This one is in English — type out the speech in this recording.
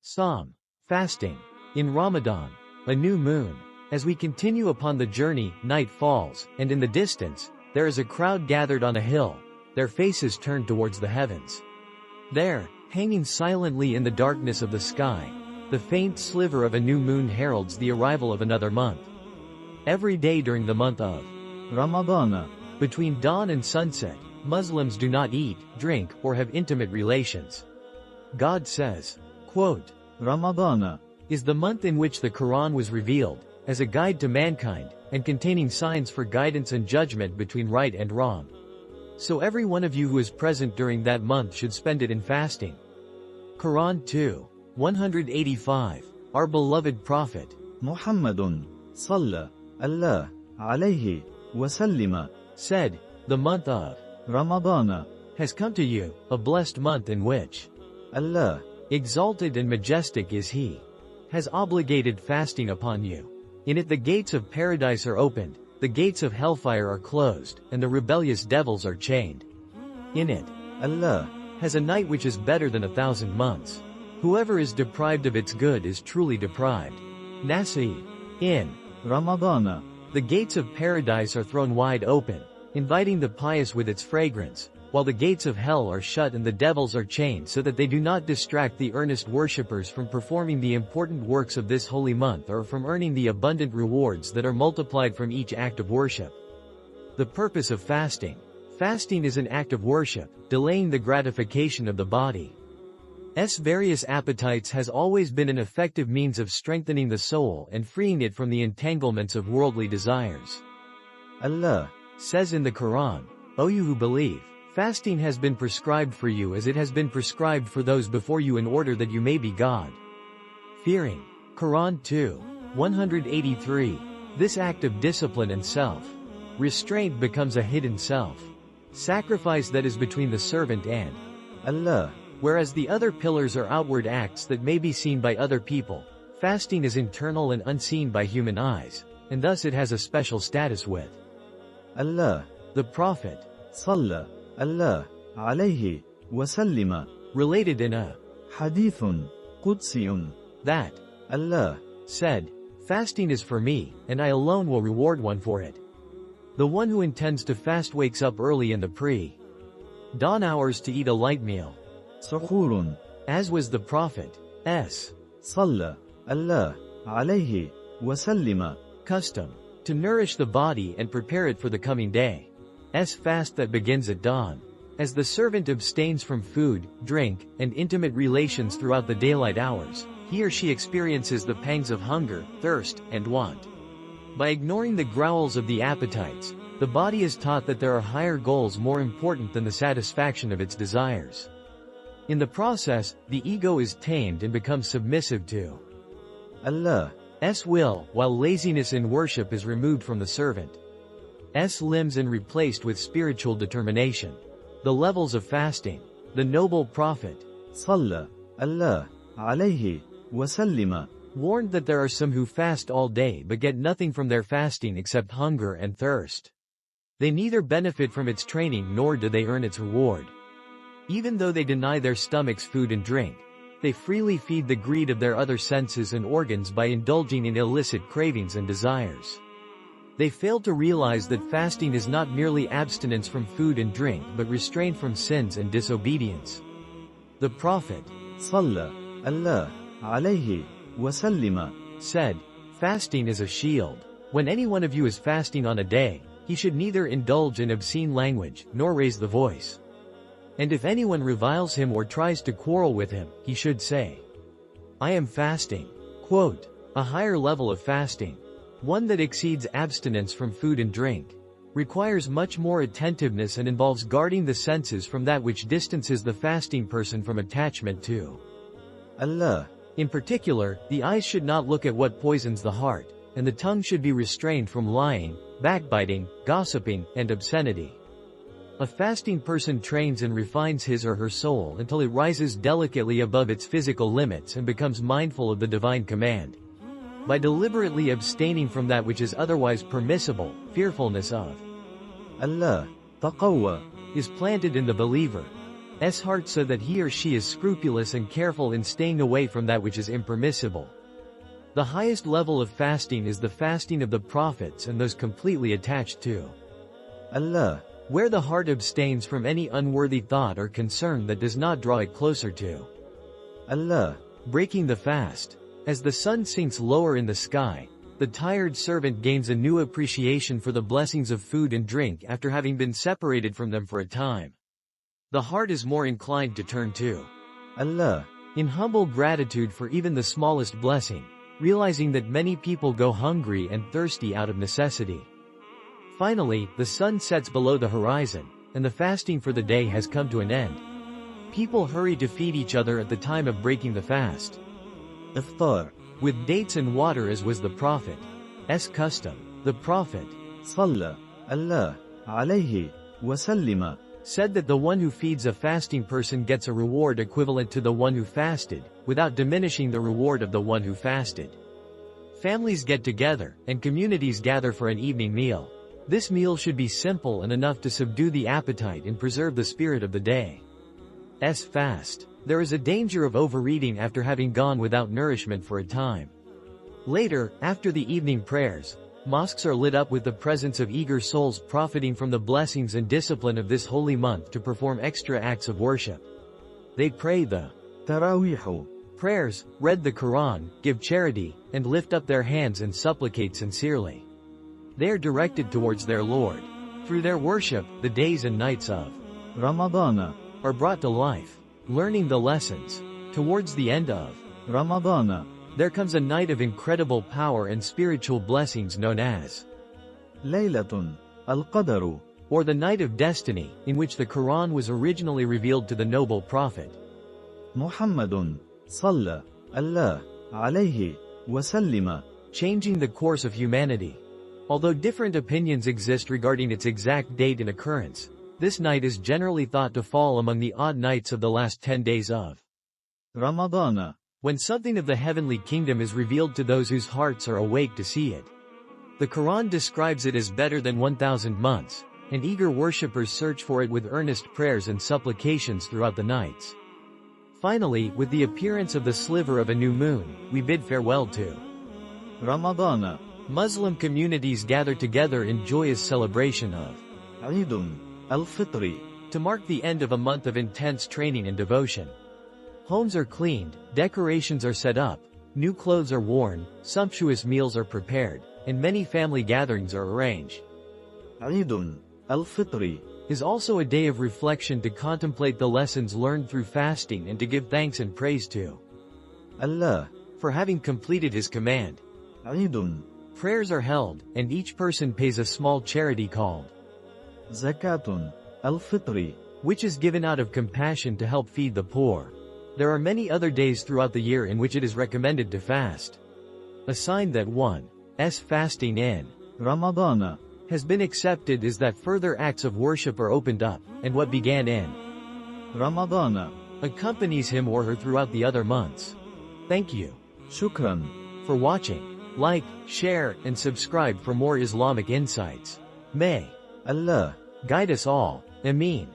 Psalm. Fasting. In Ramadan. A new moon. As we continue upon the journey, night falls, and in the distance, there is a crowd gathered on a hill, their faces turned towards the heavens. There, hanging silently in the darkness of the sky, the faint sliver of a new moon heralds the arrival of another month. Every day during the month of Ramadaan, between dawn and sunset, Muslims do not eat, drink, or have intimate relations. God says, quote, Ramadaan is the month in which the Quran was revealed, as a guide to mankind, and containing signs for guidance and judgment between right and wrong. So every one of you who is present during that month should spend it in fasting. Quran 2. 185. Our beloved Prophet, Muhammadun Sallallahu Alaihi Wasallam, said, the month of Ramadaan has come to you, a blessed month in which Allah, exalted and majestic is He, has obligated fasting upon you. In it the gates of paradise are opened, the gates of hellfire are closed, and the rebellious devils are chained. In it, Allah has a night which is better than 1,000 months. Whoever is deprived of its good is truly deprived. Nasi. In Ramadaan, the gates of paradise are thrown wide open, inviting the pious with its fragrance, while the gates of hell are shut and the devils are chained so that they do not distract the earnest worshippers from performing the important works of this holy month or from earning the abundant rewards that are multiplied from each act of worship. The purpose of fasting. Fasting is an act of worship, delaying the gratification of the body's various appetites has always been an effective means of strengthening the soul and freeing it from the entanglements of worldly desires. Allah says in the Quran, O you who believe, fasting has been prescribed for you as it has been prescribed for those before you in order that you may be God-fearing. Quran 2. 183. This act of discipline and self-restraint becomes a hidden self-sacrifice that is between the servant and Allah. Whereas the other pillars are outward acts that may be seen by other people, fasting is internal and unseen by human eyes, and thus it has a special status with Allah. The Prophet Sallallahu Alaihi Wasallam related in a Hadithun Qudsiyun that Allah said, fasting is for me, and I alone will reward one for it. The one who intends to fast wakes up early in the pre-dawn hours to eat a light meal, Suhurun, as was the Prophet's Sallallahu Alaihi Wasallam custom, to nourish the body and prepare it for the coming day's fast that begins at dawn. As the servant abstains from food, drink, and intimate relations throughout the daylight hours, he or she experiences the pangs of hunger, thirst, and want. By ignoring the growls of the appetites, the body is taught that there are higher goals more important than the satisfaction of its desires. In the process, the ego is tamed and becomes submissive to Allah's will, while laziness in worship is removed from the servant's limbs and replaced with spiritual determination. The levels of fasting. The noble Prophet Sallallahu Alaihi Wasallam warned that there are some who fast all day but get nothing from their fasting except hunger and thirst. They neither benefit from its training nor do they earn its reward. Even though they deny their stomachs food and drink, they freely feed the greed of their other senses and organs by indulging in illicit cravings and desires. They fail to realize that fasting is not merely abstinence from food and drink but restraint from sins and disobedience. The Prophet Sallallahu Alaihi Wasallam said, fasting is a shield. When any one of you is fasting on a day, he should neither indulge in obscene language nor raise the voice. And if anyone reviles him or tries to quarrel with him, he should say, I am fasting. Quote, a higher level of fasting, one that exceeds abstinence from food and drink, requires much more attentiveness and involves guarding the senses from that which distances the fasting person from attachment to Allah. In particular, the eyes should not look at what poisons the heart, and the tongue should be restrained from lying, backbiting, gossiping, and obscenity. A fasting person trains and refines his or her soul until it rises delicately above its physical limits and becomes mindful of the divine command. By deliberately abstaining from that which is otherwise permissible, fearfulness of Allah, taqwa, is planted in the believer. heart so that he or she is scrupulous and careful in staying away from that which is impermissible. The highest level of fasting is the fasting of the prophets and those completely attached to Allah. where the heart abstains from any unworthy thought or concern that does not draw it closer to Allah. breaking the fast. As the sun sinks lower in the sky, the tired servant gains a new appreciation for the blessings of food and drink after having been separated from them for a time. The heart is more inclined to turn to Allah. in humble gratitude for even the smallest blessing, realizing that many people go hungry and thirsty out of necessity. Finally, the sun sets below the horizon, and the fasting for the day has come to an end. People hurry to feed each other at the time of breaking the fast Iftar. with dates and water, as was the Prophet's custom. The Prophet صلى الله عليه وسلم said that the one who feeds a fasting person gets a reward equivalent to the one who fasted, without diminishing the reward of the one who fasted. Families get together, and communities gather for an evening meal. This meal should be simple and enough to subdue the appetite and preserve the spirit of the day's fast. There is a danger of overeating after having gone without nourishment for a time. Later, after the evening prayers, mosques are lit up with the presence of eager souls profiting from the blessings and discipline of this holy month to perform extra acts of worship. They pray the تراويح prayers, read the Quran, give charity, and lift up their hands and supplicate sincerely. They are directed towards their Lord. Through their worship, the days and nights of رمضان are brought to life. Learning the lessons. Towards the end of رمضان there comes a night of incredible power and spiritual blessings known as ليلة القدر or the night of destiny, in which the Quran was originally revealed to the noble prophet. محمد صلى الله عليه وسلم Changing the course of humanity. Although different opinions exist regarding its exact date and occurrence, this night is generally thought to fall among the odd nights of the last 10 days of رمضان when something of the heavenly kingdom is revealed to those whose hearts are awake to see it. The Quran describes it as better than 1,000 months, and eager worshippers search for it with earnest prayers and supplications throughout the nights. Finally, with the appearance of the sliver of a new moon, we bid farewell to رمضان Muslim communities gather together in joyous celebration of عيد الفطر to mark the end of a month of intense training and devotion. Homes are cleaned, decorations are set up, new clothes are worn, sumptuous meals are prepared, and many family gatherings are arranged. عيد الفطر Is also a day of reflection to contemplate the lessons learned through fasting and to give thanks and praise to Allah. for having completed his command. عيد Prayers are held, and each person pays a small charity called زكاة الفطر which is given out of compassion to help feed the poor. There are many other days throughout the year in which it is recommended to fast. A sign that one's fasting in رمضان has been accepted is that further acts of worship are opened up, and what began in رمضان accompanies him or her throughout the other months. Thank you شكرا. for watching. Like, share, and subscribe for more Islamic insights. May Allah guide us all. Ameen.